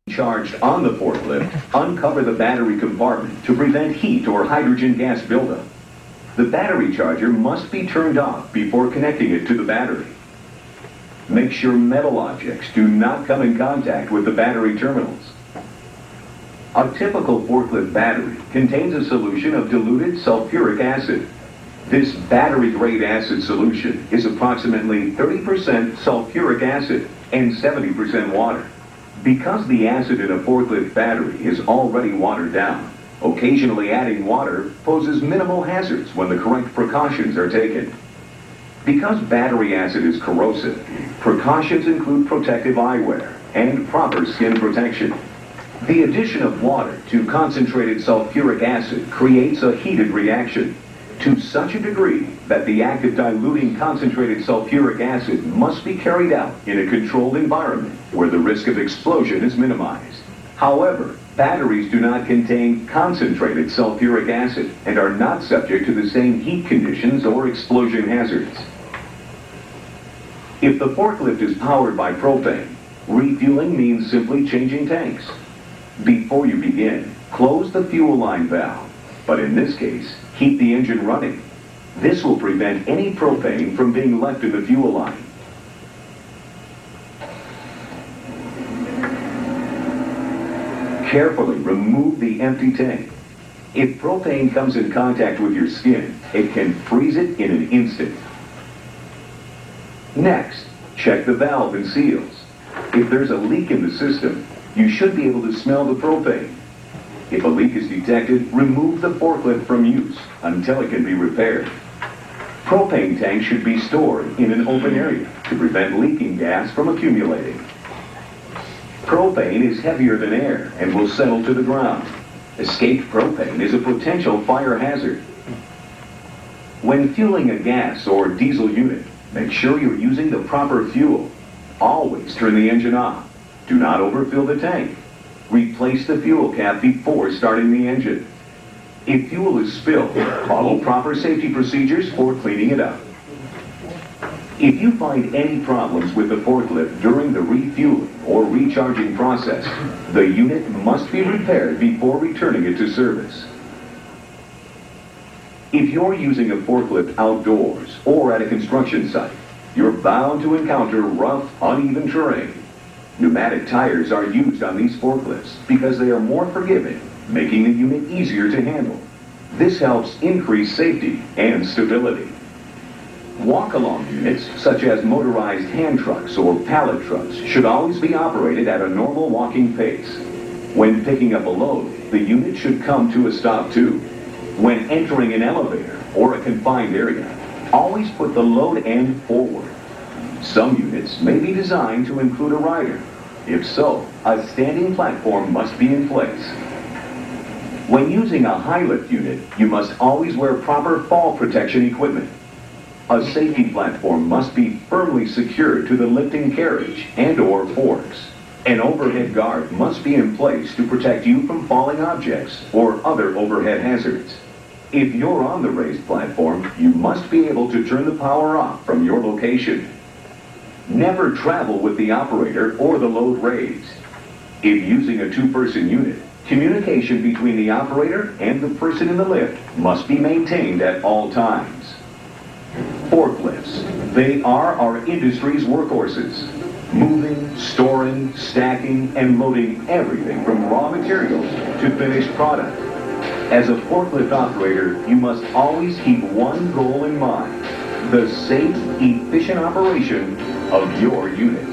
Charged on the forklift, uncover the battery compartment to prevent heat or hydrogen gas buildup. The battery charger must be turned off before connecting it to the battery. Make sure metal objects do not come in contact with the battery terminals. A typical forklift battery contains a solution of diluted sulfuric acid. This battery-grade acid solution is approximately 30% sulfuric acid and 70% water. Because the acid in a forklift battery is already watered down, occasionally adding water poses minimal hazards when the correct precautions are taken. Because battery acid is corrosive, precautions include protective eyewear and proper skin protection. The addition of water to concentrated sulfuric acid creates a heated reaction to such a degree that the act of diluting concentrated sulfuric acid must be carried out in a controlled environment where the risk of explosion is minimized. However, batteries do not contain concentrated sulfuric acid and are not subject to the same heat conditions or explosion hazards. If the forklift is powered by propane, refueling means simply changing tanks. Before you begin, close the fuel line valve, but in this case, keep the engine running. This will prevent any propane from being left in the fuel line. Carefully remove the empty tank. If propane comes in contact with your skin, it can freeze it in an instant. Next, check the valve and seals. If there's a leak in the system, you should be able to smell the propane. If a leak is detected, remove the forklift from use until it can be repaired. Propane tanks should be stored in an open area to prevent leaking gas from accumulating. Propane is heavier than air and will settle to the ground. Escaped propane is a potential fire hazard. When fueling a gas or diesel unit, make sure you're using the proper fuel. Always turn the engine off. Do not overfill the tank. Replace the fuel cap before starting the engine. If fuel is spilled, follow proper safety procedures for cleaning it up. If you find any problems with the forklift during the refueling or recharging process, the unit must be repaired before returning it to service. If you're using a forklift outdoors or at a construction site, you're bound to encounter rough, uneven terrain. Pneumatic tires are used on these forklifts because they are more forgiving, making the unit easier to handle. This helps increase safety and stability. Walk-along units, such as motorized hand trucks or pallet trucks, should always be operated at a normal walking pace. When picking up a load, the unit should come to a stop too. When entering an elevator or a confined area, always put the load end forward. Some units may be designed to include a rider. If so, a standing platform must be in place. When using a high-lift unit, you must always wear proper fall protection equipment. A safety platform must be firmly secured to the lifting carriage and/or forks. An overhead guard must be in place to protect you from falling objects or other overhead hazards. If you're on the raised platform, you must be able to turn the power off from your location. Never travel with the operator or the load raised. If using a two-person unit, communication between the operator and the person in the lift must be maintained at all times. Forklifts, they are our industry's workhorses, moving, storing, stacking, and loading everything from raw materials to finished product. As a forklift operator, you must always keep one goal in mind: the safe, efficient operation of your unit.